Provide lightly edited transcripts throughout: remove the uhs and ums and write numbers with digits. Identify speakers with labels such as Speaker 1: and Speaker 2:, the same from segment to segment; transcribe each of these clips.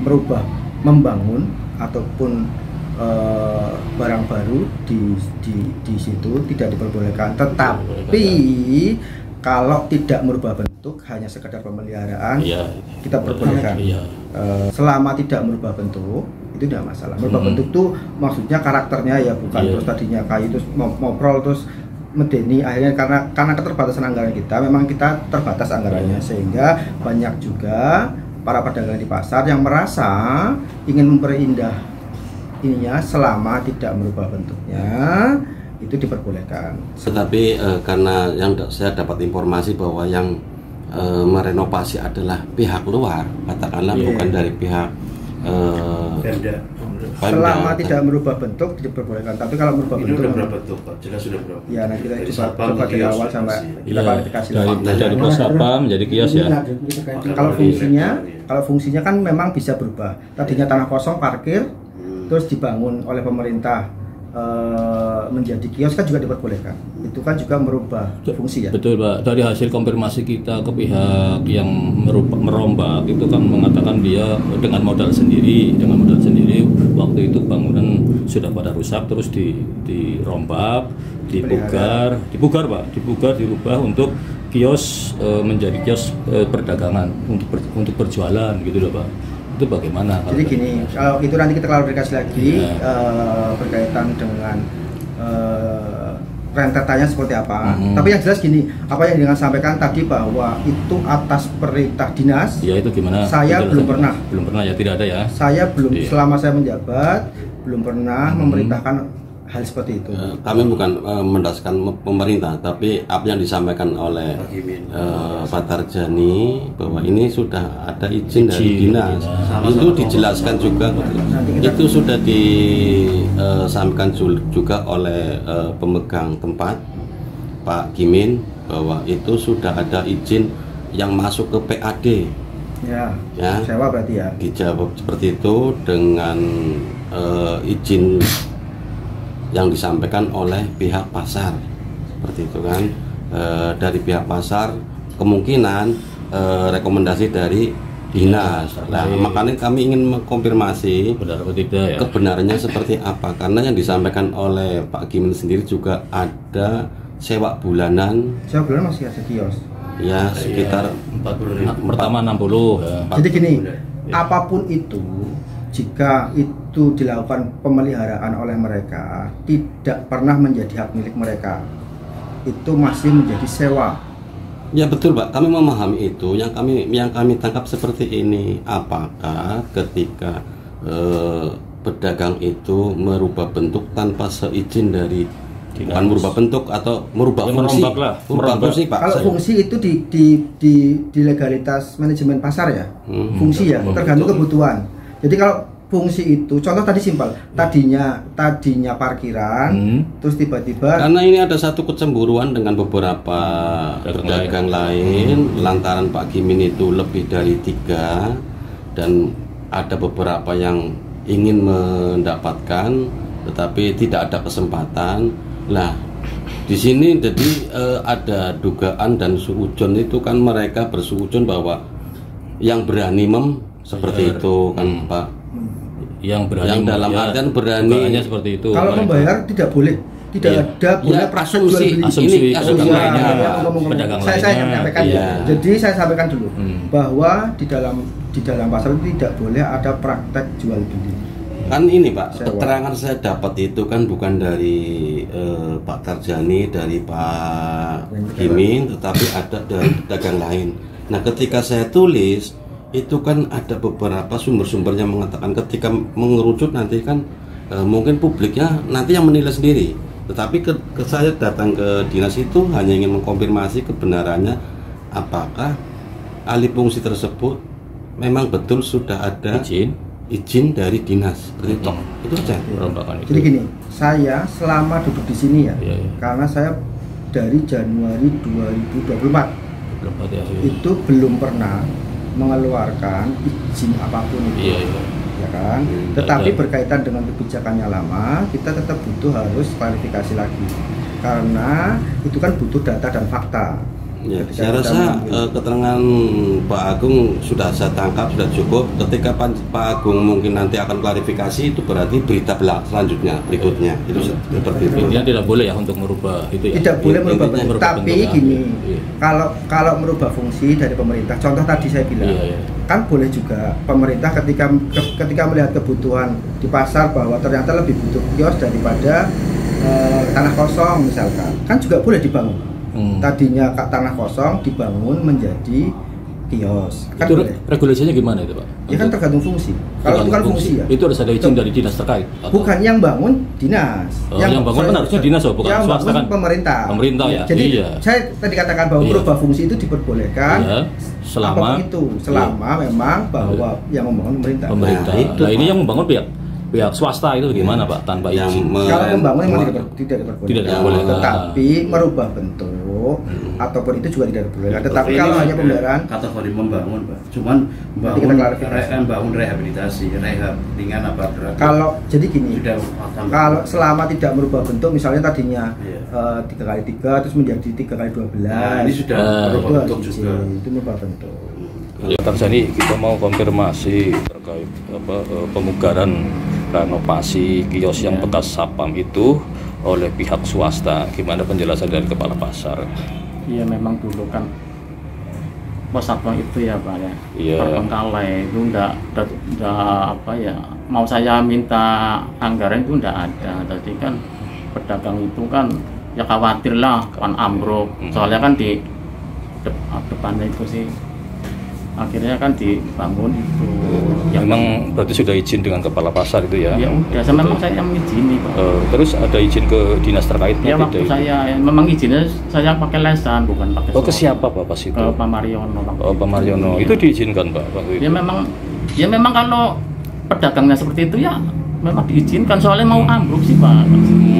Speaker 1: merubah, membangun ataupun barang baru di situ tidak diperbolehkan. Tetapi kalau tidak merubah bentuk, hanya sekedar pemeliharaan, kita perbolehkan. Selama tidak merubah bentuk, itu tidak masalah. Merubah bentuk itu maksudnya karakternya ya, bukan terus tadinya kayu terus ngobrol terus medeni. Akhirnya karena keterbatasan anggaran kita, memang kita terbatas anggarannya, sehingga banyak juga para pedagang di pasar yang merasa ingin memperindah ininya selama tidak merubah bentuknya, itu diperbolehkan.
Speaker 2: Tetapi karena yang saya dapat informasi bahwa yang merenovasi adalah pihak luar, katakanlah bukan dari pihak
Speaker 1: Pemda. Selama tidak merubah bentuk diperbolehkan. Tapi kalau merubah bentuk,
Speaker 3: udah berapa bentuk Pak? Jelas sudah berapa?
Speaker 1: Ya, nanti kita coba dari awal sampai kita klarifikasi
Speaker 4: dari pos satpam jadi kios ya.
Speaker 1: Kalau fungsinya kan memang bisa berubah. Tadinya tanah kosong parkir, terus dibangun oleh pemerintah menjadi kios kan juga diperbolehkan. Itu kan juga merubah fungsi ya.
Speaker 4: Betul Pak. Dari hasil konfirmasi kita ke pihak yang merombak itu kan mengatakan dia dengan modal sendiri, waktu itu bangunan sudah pada rusak terus dirombak, dipugar Pak, dirubah untuk kios menjadi kios perdagangan untuk berjualan gitu loh Pak. Itu bagaimana?
Speaker 1: Jadi gini, kalau itu nanti kita klarifikasi lagi berkaitan dengan rentetannya seperti apa. Tapi yang jelas gini, apa yang dengan sampaikan tadi bahwa itu atas perintah dinas.
Speaker 4: Ya itu gimana?
Speaker 1: Saya belum pernah
Speaker 4: ya, tidak ada ya.
Speaker 1: Saya belum selama saya menjabat belum pernah memerintahkan hal seperti itu.
Speaker 2: Kami bukan mendasarkan pemerintah, tapi apa yang disampaikan oleh Pak Tarjani bahwa ini sudah ada izin dari dinas. Itu dijelaskan juga, itu sudah disampaikan juga oleh pemegang tempat Pak Gimin bahwa itu sudah ada izin yang masuk ke PAD.
Speaker 1: Ya, sewa berarti ya.
Speaker 2: Dijawab seperti itu dengan izin yang disampaikan oleh pihak pasar seperti itu kan. Dari pihak pasar kemungkinan rekomendasi dari dinas. Nah, makanya kami ingin mengkonfirmasi
Speaker 4: benar atau tidak ya,
Speaker 2: kebenarannya seperti apa, karena yang disampaikan oleh Pak Gimin sendiri juga ada sewa bulanan.
Speaker 1: Sewa bulanan masih ada kios
Speaker 2: ya, sekitar
Speaker 4: 40. Pertama 60 ya.
Speaker 1: Jadi gini, apapun itu, jika itu dilakukan pemeliharaan oleh mereka, tidak pernah menjadi hak milik mereka, itu masih menjadi sewa.
Speaker 2: Ya betul Pak, kami memahami itu. Yang kami tangkap seperti ini, apakah ketika pedagang itu merubah bentuk tanpa seizin dari bukan merubah bentuk atau merubah fungsi, merubah fungsi Pak.
Speaker 1: Kalau fungsi itu di legalitas manajemen pasar ya, fungsi ya, tergantung kebutuhan. Jadi kalau fungsi itu, contoh tadi simpel, tadinya parkiran, terus tiba-tiba
Speaker 2: karena ini ada satu kecemburuan dengan beberapa pedagang lain, lantaran Pak Gimin itu lebih dari 3 dan ada beberapa yang ingin mendapatkan, tetapi tidak ada kesempatan. Nah, di sini jadi ada dugaan dan suujon itu kan mereka bersuujon bahwa yang berani seperti itu kan Pak.
Speaker 4: Yang berani,
Speaker 2: yang dalam artian berani
Speaker 4: seperti itu.
Speaker 1: Kalau membayar tidak boleh, tidak ada boleh
Speaker 2: asumsi.
Speaker 4: Asumsi
Speaker 1: saya sampaikan. Jadi saya sampaikan dulu bahwa di dalam pasar itu tidak boleh ada praktek jual beli.
Speaker 2: Kan ini Pak, keterangan saya dapat itu kan bukan dari Pak Tarjani, dari Pak Gimin, tetapi ada dari pedagang lain. Nah, ketika saya tulis itu kan ada beberapa sumber-sumber yang mengatakan ketika mengerucut nanti kan mungkin publiknya nanti yang menilai sendiri. Tetapi saya datang ke dinas itu hanya ingin mengkonfirmasi kebenarannya, apakah alih fungsi tersebut memang betul sudah ada izin dari dinas seperti itu. Itu saja.
Speaker 1: Jadi gini, saya selama duduk di sini ya, karena saya dari Januari 2024 itu belum pernah mengeluarkan izin apapun itu, ya kan. Tetapi berkaitan dengan kebijakannya lama, kita tetap butuh harus klarifikasi lagi, karena itu kan butuh data dan fakta.
Speaker 2: Ya,
Speaker 1: Ketika
Speaker 2: saya
Speaker 1: kita
Speaker 2: rasa
Speaker 1: mengambil.
Speaker 2: keterangan Pak Agung sudah saya tangkap, sudah cukup. Ketika Pak Agung mungkin nanti akan klarifikasi, itu berarti berita selanjutnya, berikutnya. Itu seperti itu.
Speaker 4: Intinya tidak boleh ya untuk merubah itu ya.
Speaker 1: Tidak boleh merubah
Speaker 2: Intinya
Speaker 1: bentuk.
Speaker 4: merubah
Speaker 1: Tapi
Speaker 4: bentuk, ya.
Speaker 1: gini,
Speaker 4: Iya.
Speaker 1: kalau merubah fungsi dari pemerintah, contoh tadi saya bilang,
Speaker 4: Iya, iya.
Speaker 1: kan boleh juga pemerintah ketika melihat kebutuhan di pasar bahwa ternyata lebih butuh kios daripada tanah kosong misalkan, kan juga boleh dibangun. Tadinya tanah kosong dibangun menjadi kios, kan
Speaker 4: Itu
Speaker 1: boleh.
Speaker 4: regulasinya gimana itu Pak?
Speaker 1: Ya kan tergantung fungsi. Kalau itu kan fungsi ya.
Speaker 4: Itu harus ada izin dari dinas terkait. atau-
Speaker 1: Bukan yang bangun dinas.
Speaker 4: Oh, yang bangun kan harusnya dinas, oh, bukan
Speaker 1: yang
Speaker 4: swasta
Speaker 1: bangun
Speaker 4: kan?
Speaker 1: pemerintah.
Speaker 4: Pemerintah ya.
Speaker 1: Jadi
Speaker 4: Iya.
Speaker 1: saya tadi katakan bahwa
Speaker 4: Iya.
Speaker 1: merubah fungsi itu diperbolehkan.
Speaker 4: Iya, selama-
Speaker 1: apapun itu, selama memang bahwa yang membangun pemerintah.
Speaker 4: Pemerintah.
Speaker 2: Nah, itu,
Speaker 4: Nah, ini
Speaker 2: Pak.
Speaker 4: yang membangun pihak swasta itu gimana Pak tanpa
Speaker 2: Yang
Speaker 4: izin?
Speaker 1: Kalau membangun memang
Speaker 2: Tidak
Speaker 1: tidak diperbolehkan.
Speaker 4: Tidak diperbolehkan.
Speaker 1: Tetapi merubah bentuk ataupun itu juga tidak diperbolehkan. Tetapi
Speaker 3: Ini
Speaker 1: kalau hanya
Speaker 3: sudah
Speaker 1: pemeliharaan,
Speaker 3: kategori membangun, Pak. Cuman
Speaker 1: Nanti kita klarifikasi.
Speaker 3: bangun rehabilitasi, rehab ringan apa berat.
Speaker 1: kalau jadi gini,
Speaker 3: sudah
Speaker 1: kalau selama tidak merubah bentuk, misalnya tadinya
Speaker 3: Iya.
Speaker 1: 3x3 terus menjadi 3x12.
Speaker 3: Nah, ini sudah
Speaker 4: Ah,
Speaker 1: itu
Speaker 3: berubah bentuk
Speaker 1: harus
Speaker 3: juga.
Speaker 1: izin, itu merubah bentuk.
Speaker 4: Pak Tarzani, kita mau konfirmasi terkait pemugaran renovasi kios yang bekas sapam itu oleh pihak swasta. Gimana penjelasan dari kepala pasar?
Speaker 5: Iya memang dulu kan pos satpam itu ya Pak ya,
Speaker 4: Iya.
Speaker 5: Terbengkalai itu ndak apa ya, mau saya minta anggaran itu ndak ada. Jadi kan pedagang itu kan ya khawatir lah kan ambruk, soalnya kan di depannya itu sih akhirnya kan dibangun itu.
Speaker 4: Memang berarti sudah izin dengan kepala pasar itu ya?
Speaker 5: Ya udah, memang saya yang mengizini Pak.
Speaker 4: Terus ada izin ke dinas terkaitnya?
Speaker 5: Ya waktu saya memang izinnya saya pakai lesan bukan pakai.
Speaker 4: Oh, ke
Speaker 5: surat.
Speaker 4: siapa Pak pas itu?
Speaker 5: Ke Pak Mariono. waktu
Speaker 4: Oh, Pak
Speaker 5: itu.
Speaker 4: Mariono.
Speaker 5: Iya.
Speaker 4: Itu diizinkan Pak waktu itu?
Speaker 5: Ya memang kalau pedagangnya seperti itu ya memang diizinkan, soalnya mau ambruk sih Pak.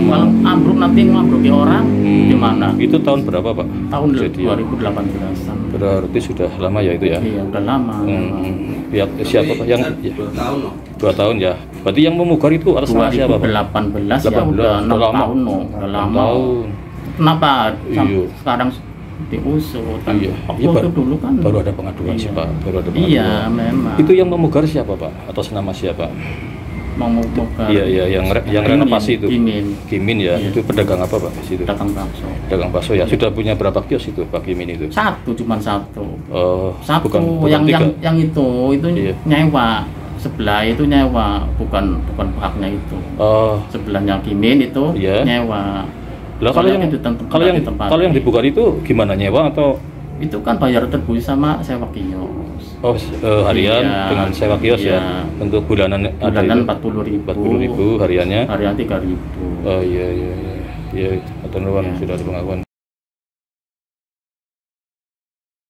Speaker 5: Kalau ambruk nanti ngambruki orang gimana?
Speaker 4: Itu tahun berapa Pak?
Speaker 5: Tahun
Speaker 4: Kejadian.
Speaker 5: 2018-an.
Speaker 4: Berarti sudah lama ya itu ya?
Speaker 5: Iya udah lama. memang.
Speaker 4: Pihak siapa Pak? Yang
Speaker 2: 2 tahun loh.
Speaker 4: 2 tahun ya? Berarti yang memugar itu atas nama siapa Pak?
Speaker 5: 2018 ya
Speaker 4: 18,
Speaker 5: udah 6
Speaker 4: lama.
Speaker 5: tahun no, udah
Speaker 4: 6
Speaker 5: lama.
Speaker 4: tahun.
Speaker 5: Kenapa
Speaker 4: Iya.
Speaker 5: sekarang diusut? Kan
Speaker 4: Iya.
Speaker 5: waktu
Speaker 4: Iya,
Speaker 5: itu dulu kan
Speaker 4: baru ada pengaduan
Speaker 5: iya.
Speaker 4: sih Pak. Baru ada pengaduan.
Speaker 5: Iya memang.
Speaker 4: Itu yang memugar siapa Pak? Atas nama siapa?
Speaker 5: memugar.
Speaker 4: Iya, yang renovasi itu. Kimin ya.
Speaker 5: Iya.
Speaker 4: Itu pedagang apa Pak di situ?
Speaker 5: Dagang bakso.
Speaker 4: Dagang bakso ya. Sudah punya berapa kios itu Pak Kimin itu?
Speaker 5: Cuman satu.
Speaker 4: Oh,
Speaker 5: Satu
Speaker 4: bukan
Speaker 5: yang
Speaker 4: tiga.
Speaker 5: itu
Speaker 4: Iya.
Speaker 5: nyewa. Sebelah itu nyewa, bukan haknya itu.
Speaker 4: Oh,
Speaker 5: Sebelahnya Kimin itu
Speaker 4: Iya.
Speaker 5: nyewa.
Speaker 4: lah kalau
Speaker 5: Soalnya
Speaker 4: yang
Speaker 5: itu tempat-
Speaker 4: kalau yang
Speaker 5: tempat.
Speaker 4: kalau yang dibugar itu gimana, nyewa atau
Speaker 5: Itu kan bayar terbus sama sewa kios.
Speaker 4: harian
Speaker 5: Iya.
Speaker 4: dengan sewa kios
Speaker 5: Iya.
Speaker 4: ya? Untuk bulanan ada
Speaker 5: Bulanan
Speaker 4: itu?
Speaker 5: 40.000.
Speaker 4: 40.000 hariannya.
Speaker 5: Harian 3.000.
Speaker 4: Oh iya. Ya, atur nuwun
Speaker 5: Iya.
Speaker 4: sudah ada pengakuan.